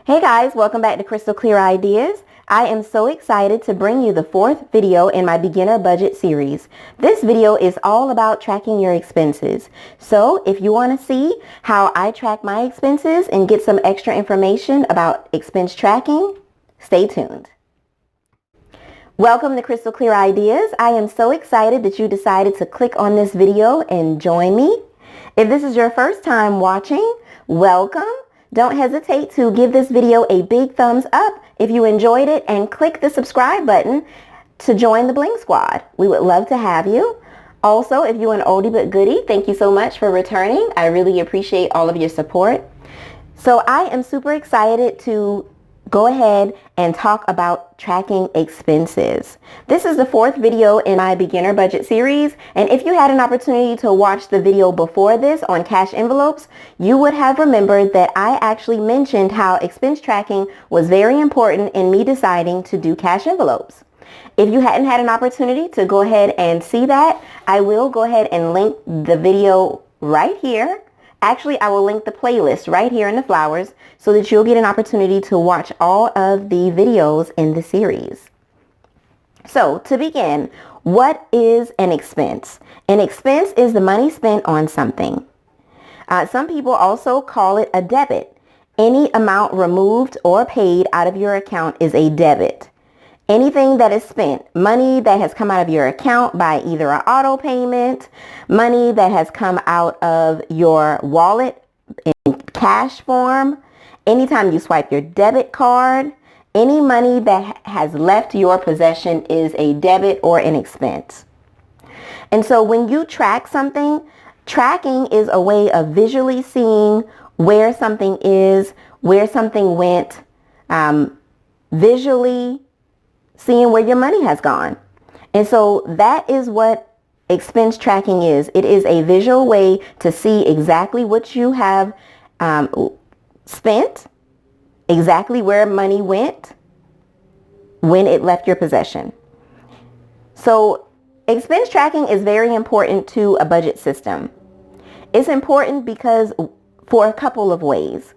Hey guys, welcome back to Krystalklearideas. I am so excited to bring you the fourth video in my beginner budget series. This video is all about tracking your expenses. So if you want to see how I track my expenses and get some extra information about expense tracking, stay tuned. Welcome to Krystalklearideas. I am so excited that you decided to click on this video and join me. If this is your first time watching, welcome. Don't hesitate to give this video a big thumbs up if you enjoyed it and click the subscribe button to join the Bling Squad. We would love to have you. Also, if you're an oldie but goodie, thank you so much for returning. I really appreciate all of your support. So I am super excited to go ahead and talk about tracking expenses. This is the fourth video in my beginner budget series, and if you had an opportunity to watch the video before this on cash envelopes, you would have remembered that I actually mentioned how expense tracking was very important in me deciding to do cash envelopes. If you hadn't had an opportunity to go ahead and see that, I will go ahead and link the video right here. Actually, I will link the playlist right here in the flowers so that you'll get an opportunity to watch all of the videos in the series. So to begin, what is an expense? An expense is the money spent on something. Some people also call it a debit. Any amount removed or paid out of your account is a debit. Anything that is spent, money that has come out of your account by either an auto payment, money that has come out of your wallet in cash form, anytime you swipe your debit card, any money that has left your possession is a debit or an expense. And so when you track something, tracking is a way of visually seeing where something is, where something went, visually seeing where your money has gone. And so that is what expense tracking is. It is a visual way to see exactly what you have spent, exactly where money went when it left your possession. So expense tracking is very important to a budget system. It's important because for a couple of ways.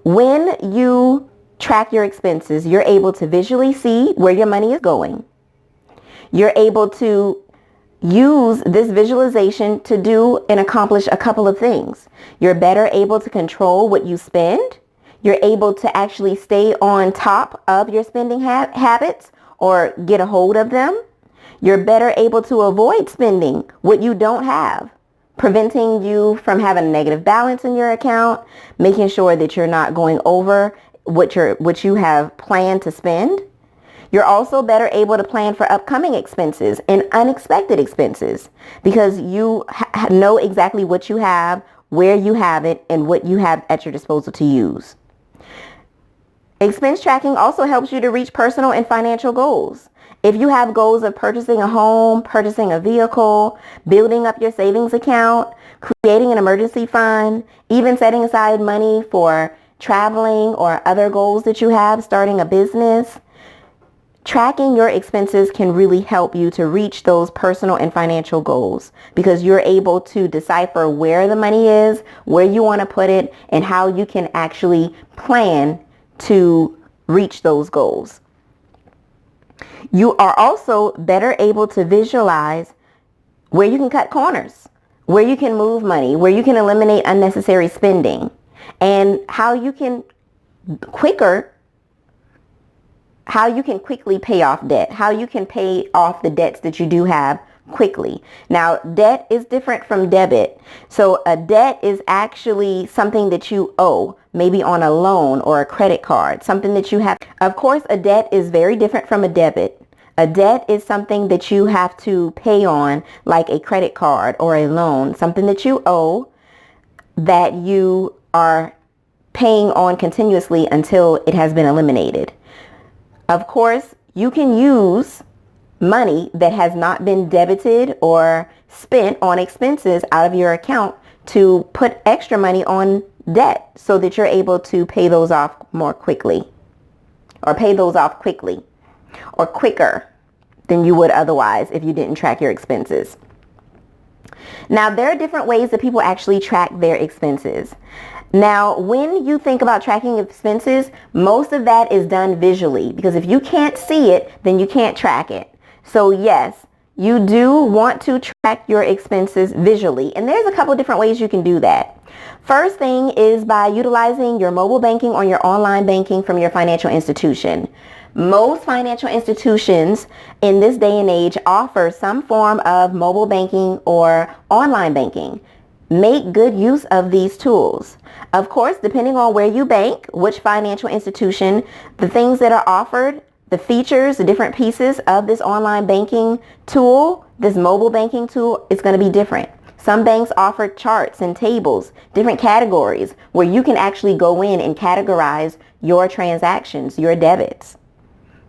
When you track your expenses, you're able to visually see where your money is going. You're able to use this visualization to do and accomplish a couple of things. You're better able to control what you spend. You're able to actually stay on top of your spending habits or get a hold of them. You're better able to avoid spending what you don't have, preventing you from having a negative balance in your account, making sure that you're not going over what you have planned to spend. You're also better able to plan for upcoming expenses and unexpected expenses because you know exactly what you have, where you have it, and what you have at your disposal to use. Expense tracking also helps you to reach personal and financial goals. If you have goals of purchasing a home, purchasing a vehicle, building up your savings account, creating an emergency fund, even setting aside money for traveling or other goals that you have, starting a business, tracking your expenses can really help you to reach those personal and financial goals because you're able to decipher where the money is, where you want to put it, and how you can actually plan to reach those goals. You are also better able to visualize where you can cut corners, where you can move money, where you can eliminate unnecessary spending, and how you can quickly pay off debt, how you can pay off the debts that you do have quickly. Now, debt is different from debit. So a debt is actually something that you owe, maybe on a loan or a credit card, something that you have. Of course, a debt is very different from a debit. A debt is something that you have to pay on, like a credit card or a loan, something that you owe that you are paying on continuously until it has been eliminated. Of course, you can use money that has not been debited or spent on expenses out of your account to put extra money on debt so that you're able to pay those off more quickly or pay those off quickly or quicker than you would otherwise if you didn't track your expenses. Now, there are different ways that people actually track their expenses. Now, when you think about tracking expenses, most of that is done visually, because if you can't see it, then you can't track it. So yes, you do want to track your expenses visually, and there's a couple different ways you can do that. First thing is by utilizing your mobile banking or your online banking from your financial institution. Most financial institutions in this day and age offer some form of mobile banking or online banking. Make good use of these tools. Of course, depending on where you bank, which financial institution, the things that are offered, the features, the different pieces of this online banking tool, this mobile banking tool, is going to be different. Some banks offer charts and tables, different categories where you can actually go in and categorize your transactions, your debits.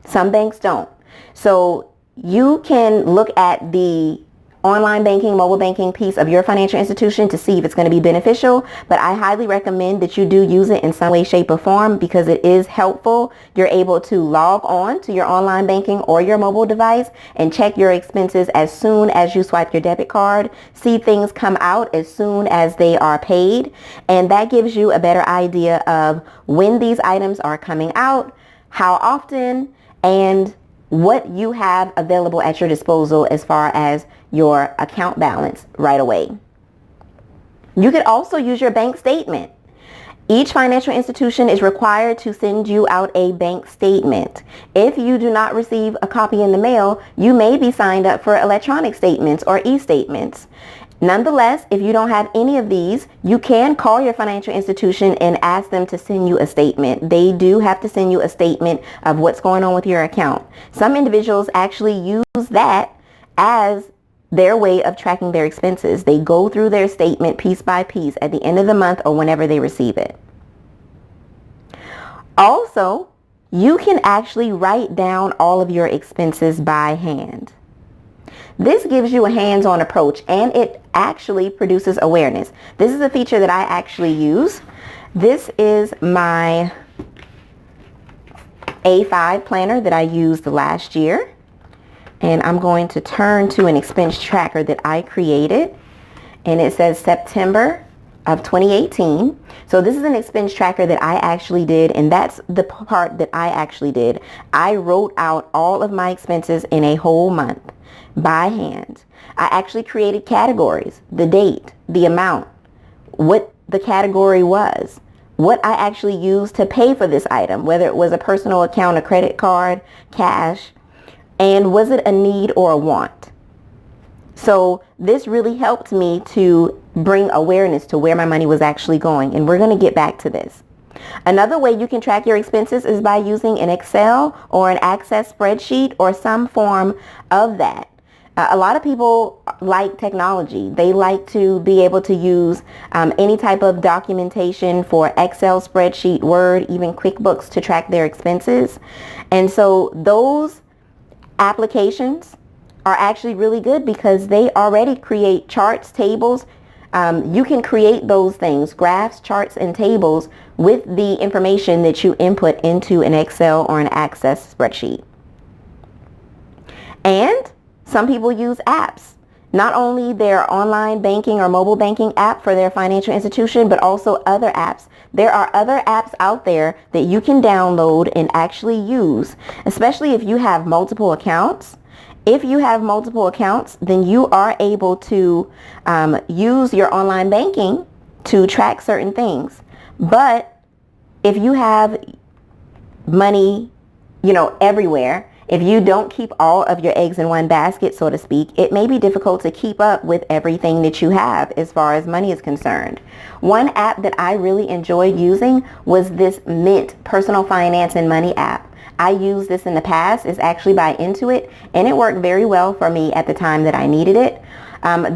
Some banks don't. So you can look at the online banking, mobile banking piece of your financial institution to see if it's going to be beneficial, but I highly recommend that you do use it in some way, shape, or form because it is helpful. You're able to log on to your online banking or your mobile device and check your expenses as soon as you swipe your debit card, see things come out as soon as they are paid, and that gives you a better idea of when these items are coming out, how often, and what you have available at your disposal as far as your account balance right away. You could also use your bank statement. Each financial institution is required to send you out a bank statement. If you do not receive a copy in the mail, you may be signed up for electronic statements or e-statements. Nonetheless, if you don't have any of these, you can call your financial institution and ask them to send you a statement. They do have to send you a statement of what's going on with your account. Some individuals actually use that as their way of tracking their expenses. They go through their statement piece by piece at the end of the month or whenever they receive it. Also, you can actually write down all of your expenses by hand. This gives you a hands-on approach and it actually produces awareness. This is a feature that I actually use. This is my A5 planner that I used last year. And I'm going to turn to an expense tracker that I created. And it says September of 2018. So this is an expense tracker that I actually did, and that's the part that I actually did. I wrote out all of my expenses in a whole month by hand. I actually created categories, the date, the amount, what the category was, what I actually used to pay for this item, whether it was a personal account, a credit card, cash, and was it a need or a want. So this really helped me to bring awareness to where my money was actually going, and we're going to get back to this. Another way you can track your expenses is by using an Excel or an Access spreadsheet or some form of that. A lot of people like technology. They like to be able to use any type of documentation for Excel, spreadsheet, Word, even QuickBooks to track their expenses. And so those applications are actually really good because they already create charts, tables. You can create those things, graphs, charts, and tables with the information that you input into an Excel or an Access spreadsheet. And some people use apps, not only their online banking or mobile banking app for their financial institution, but also other apps. There are other apps out there that you can download and actually use, especially if you have multiple accounts. If you have multiple accounts, then you are able to use your online banking to track certain things. But if you have money, everywhere, if you don't keep all of your eggs in one basket, so to speak, it may be difficult to keep up with everything that you have as far as money is concerned. One app that I really enjoyed using was this Mint personal finance and money app. I used this in the past. It's actually by Intuit, and it worked very well for me at the time that I needed it.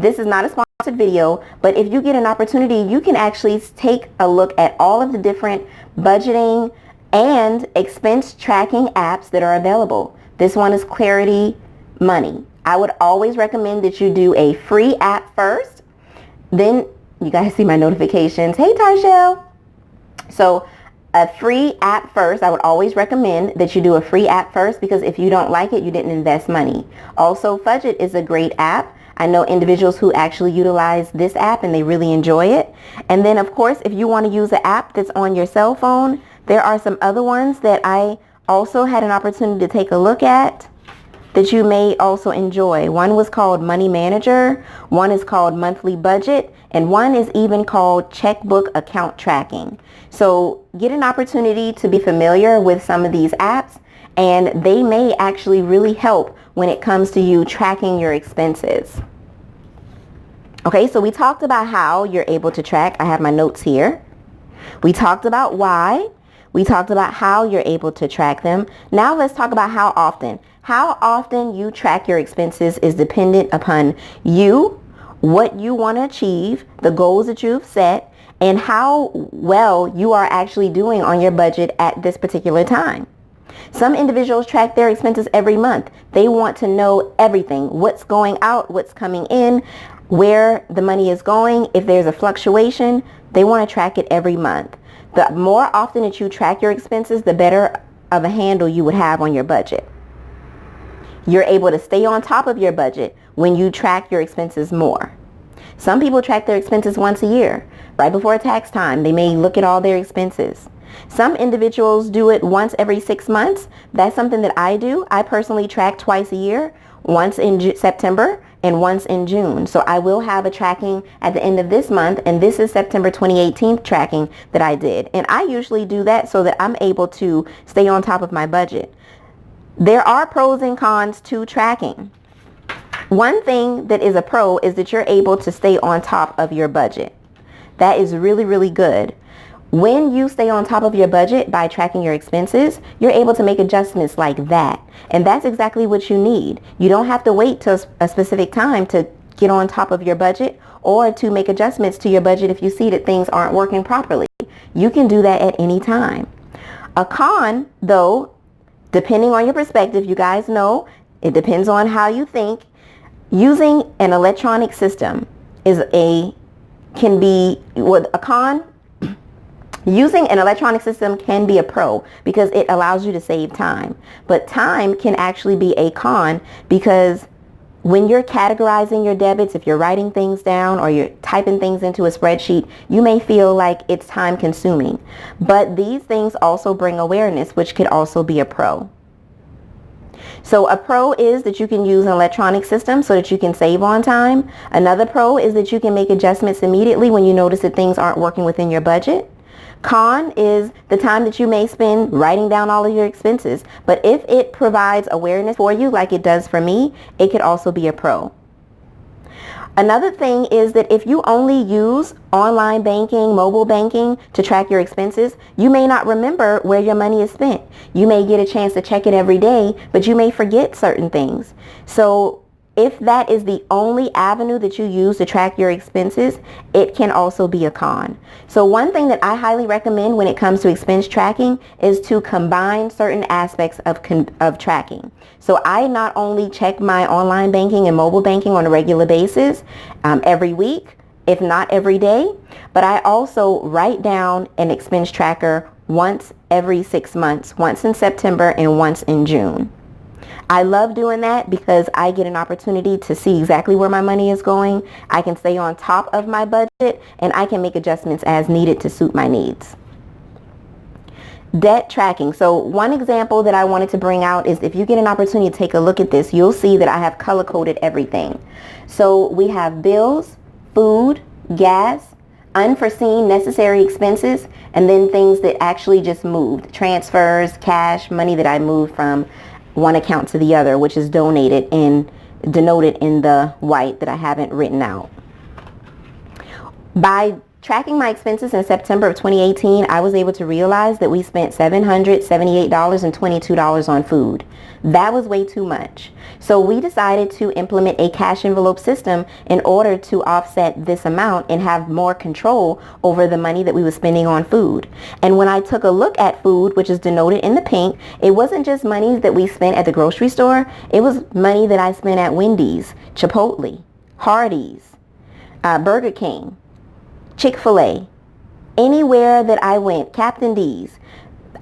This is not a sponsored video, but if you get an opportunity, you can actually take a look at all of the different budgeting and expense tracking apps that are available. This one is Clarity Money. I would always recommend that you do a free app first. Then you guys see my notifications. Hey, Tarshell. So a free app first. I would always recommend that you do a free app first because if you don't like it, you didn't invest money. Also, Fudget is a great app. I know individuals who actually utilize this app and they really enjoy it. And then of course, if you want to use an app that's on your cell phone, there are some other ones that I also had an opportunity to take a look at that you may also enjoy. One was called Money Manager, one is called Monthly Budget, and one is even called Checkbook Account Tracking. So get an opportunity to be familiar with some of these apps, and they may actually really help when it comes to you tracking your expenses. Okay, so we talked about how you're able to track. I have my notes here. We talked about why. We talked about how you're able to track them. Now let's talk about how often. How often you track your expenses is dependent upon you, what you want to achieve, the goals that you've set, and how well you are actually doing on your budget at this particular time. Some individuals track their expenses every month. They want to know everything, what's going out, what's coming in, where the money is going. If there's a fluctuation, they want to track it every month. The more often that you track your expenses, the better of a handle you would have on your budget. You're able to stay on top of your budget when you track your expenses more. Some people track their expenses once a year, right before tax time. They may look at all their expenses. Some individuals do it once every 6 months. That's something that I do. I personally track twice a year, once in September and once in June. So I will have a tracking at the end of this month, and this is September 2018 tracking that I did. And I usually do that so that I'm able to stay on top of my budget. There are pros and cons to tracking. One thing that is a pro is that you're able to stay on top of your budget. That is really, really good. When you stay on top of your budget by tracking your expenses, you're able to make adjustments like that. And that's exactly what you need. You don't have to wait till a specific time to get on top of your budget or to make adjustments to your budget if you see that things aren't working properly. You can do that at any time. A con, though, depending on your perspective, you guys know, it depends on how you think. Using an electronic system can be a con. Using an electronic system can be a pro because it allows you to save time. But time can actually be a con because when you're categorizing your debits, if you're writing things down or you're typing things into a spreadsheet, you may feel like it's time consuming. But these things also bring awareness, which could also be a pro. So a pro is that you can use an electronic system so that you can save on time. Another pro is that you can make adjustments immediately when you notice that things aren't working within your budget. Con is the time that you may spend writing down all of your expenses. But if it provides awareness for you like it does for me, it could also be a pro. Another thing is that if you only use online banking, mobile banking to track your expenses, you may not remember where your money is spent. You may get a chance to check it every day, but you may forget certain things. So if that is the only avenue that you use to track your expenses, it can also be a con. So one thing that I highly recommend when it comes to expense tracking is to combine certain aspects of tracking. So I not only check my online banking and mobile banking on a regular basis every week, if not every day, but I also write down an expense tracker once every 6 months, once in September and once in June. I love doing that because I get an opportunity to see exactly where my money is going. I can stay on top of my budget and I can make adjustments as needed to suit my needs. Debt tracking. So one example that I wanted to bring out is if you get an opportunity to take a look at this, you'll see that I have color coded everything. So we have bills, food, gas, unforeseen necessary expenses, and then things that actually just moved. Transfers, cash, money that I moved from one account to the other, which is denoted in the white that I haven't written out. By tracking my expenses in September of 2018, I was able to realize that we spent $778.22 on food. That was way too much. So we decided to implement a cash envelope system in order to offset this amount and have more control over the money that we were spending on food. And when I took a look at food, which is denoted in the pink, it wasn't just money that we spent at the grocery store. It was money that I spent at Wendy's, Chipotle, Hardee's, Burger King, Chick-fil-A, anywhere that I went, Captain D's,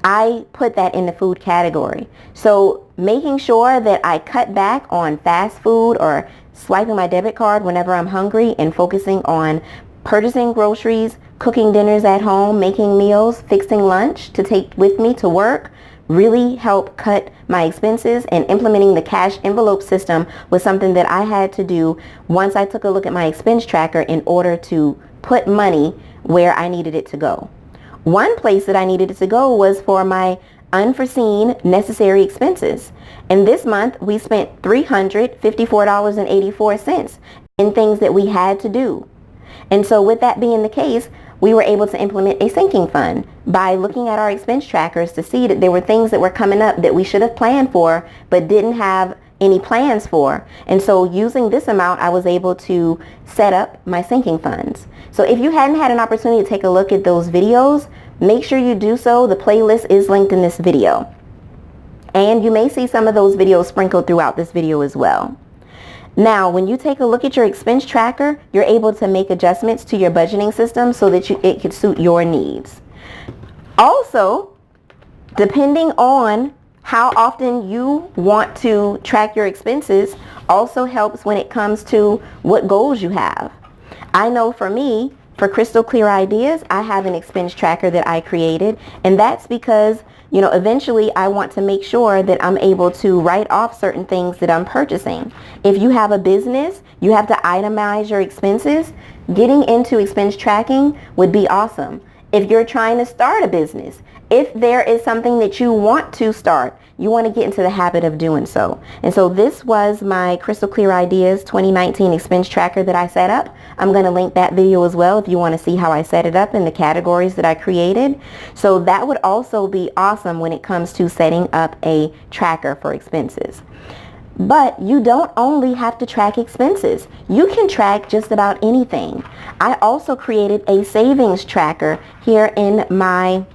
I put that in the food category. So making sure that I cut back on fast food or swiping my debit card whenever I'm hungry and focusing on purchasing groceries, cooking dinners at home, making meals, fixing lunch to take with me to work really help cut my expenses. And implementing the cash envelope system was something that I had to do once I took a look at my expense tracker in order to put money where I needed it to go. One place that I needed it to go was for my unforeseen necessary expenses. And this month we spent $354.84 in things that we had to do. And so with that being the case, we were able to implement a sinking fund by looking at our expense trackers to see that there were things that were coming up that we should have planned for but didn't have any plans for. And so using this amount, I was able to set up my sinking funds. So if you hadn't had an opportunity to take a look at those videos, make sure you do so. The playlist is linked in this video. And you may see some of those videos sprinkled throughout this video as well. Now, when you take a look at your expense tracker, you're able to make adjustments to your budgeting system so that it can suit your needs. Also, depending on how often you want to track your expenses also helps when it comes to what goals you have. I know for me, for Krystalklearideas, I have an expense tracker that I created, and that's because, you know, eventually I want to make sure that I'm able to write off certain things that I'm purchasing. If you have a business, you have to itemize your expenses. Getting into expense tracking would be awesome. If you're trying to start a business, if there is something that you want to start, you want to get into the habit of doing so. And so this was my Krystalklearideas 2019 expense tracker that I set up. I'm going to link that video as well if you want to see how I set it up in the categories that I created. So that would also be awesome when it comes to setting up a tracker for expenses. But you don't only have to track expenses. You can track just about anything. I also created a savings tracker here in my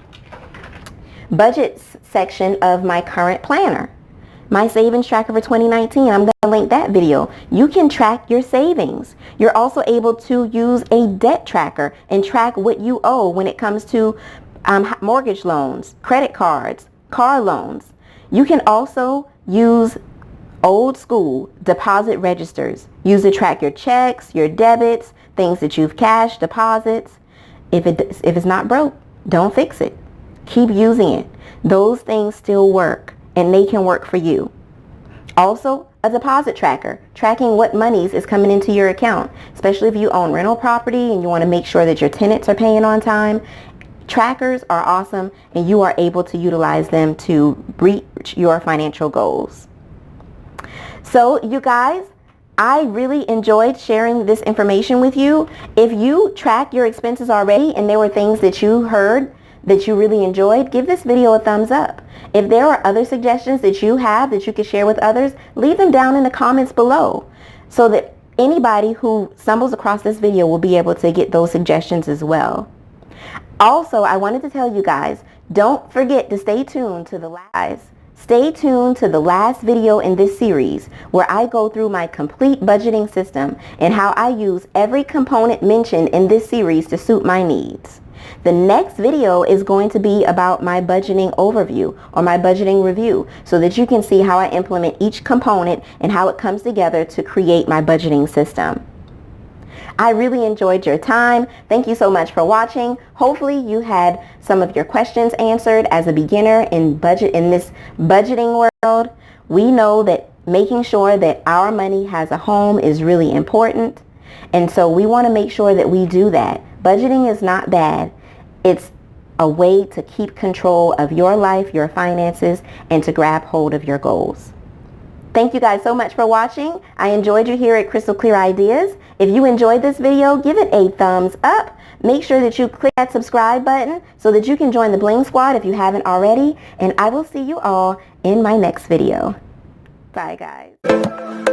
budgets section of my current planner. My savings tracker for 2019, I'm going to link that video. You can track your savings. You're also able to use a debt tracker and track what you owe when it comes to mortgage loans, credit cards, car loans. You can also use old school deposit registers. Use to track your checks, your debits, things that you've cashed, deposits. If it's not broke, don't fix it. Keep using it. Those things still work, and they can work for you. Also, a deposit tracker, tracking what monies is coming into your account, especially if you own rental property and you want to make sure that your tenants are paying on time. Trackers are awesome, and you are able to utilize them to reach your financial goals. So you guys, I really enjoyed sharing this information with you. If you track your expenses already and there were things that you heard that you really enjoyed, give this video a thumbs up. If there are other suggestions that you have that you could share with others, leave them down in the comments below so that anybody who stumbles across this video will be able to get those suggestions as well. Also, I wanted to tell you guys, don't forget to stay tuned to the last video in this series where I go through my complete budgeting system and how I use every component mentioned in this series to suit my needs. The next video is going to be about my budgeting overview or my budgeting review so that you can see how I implement each component and how it comes together to create my budgeting system. I really enjoyed your time. Thank you so much for watching. Hopefully you had some of your questions answered. As a beginner in this budgeting world, we know that making sure that our money has a home is really important. And so we want to make sure that we do that. Budgeting is not bad. It's a way to keep control of your life, your finances, and to grab hold of your goals. Thank you guys so much for watching. I enjoyed you here at Krystalklearideas. If you enjoyed this video, give it a thumbs up. Make sure that you click that subscribe button so that you can join the Bling Squad if you haven't already. And I will see you all in my next video. Bye guys.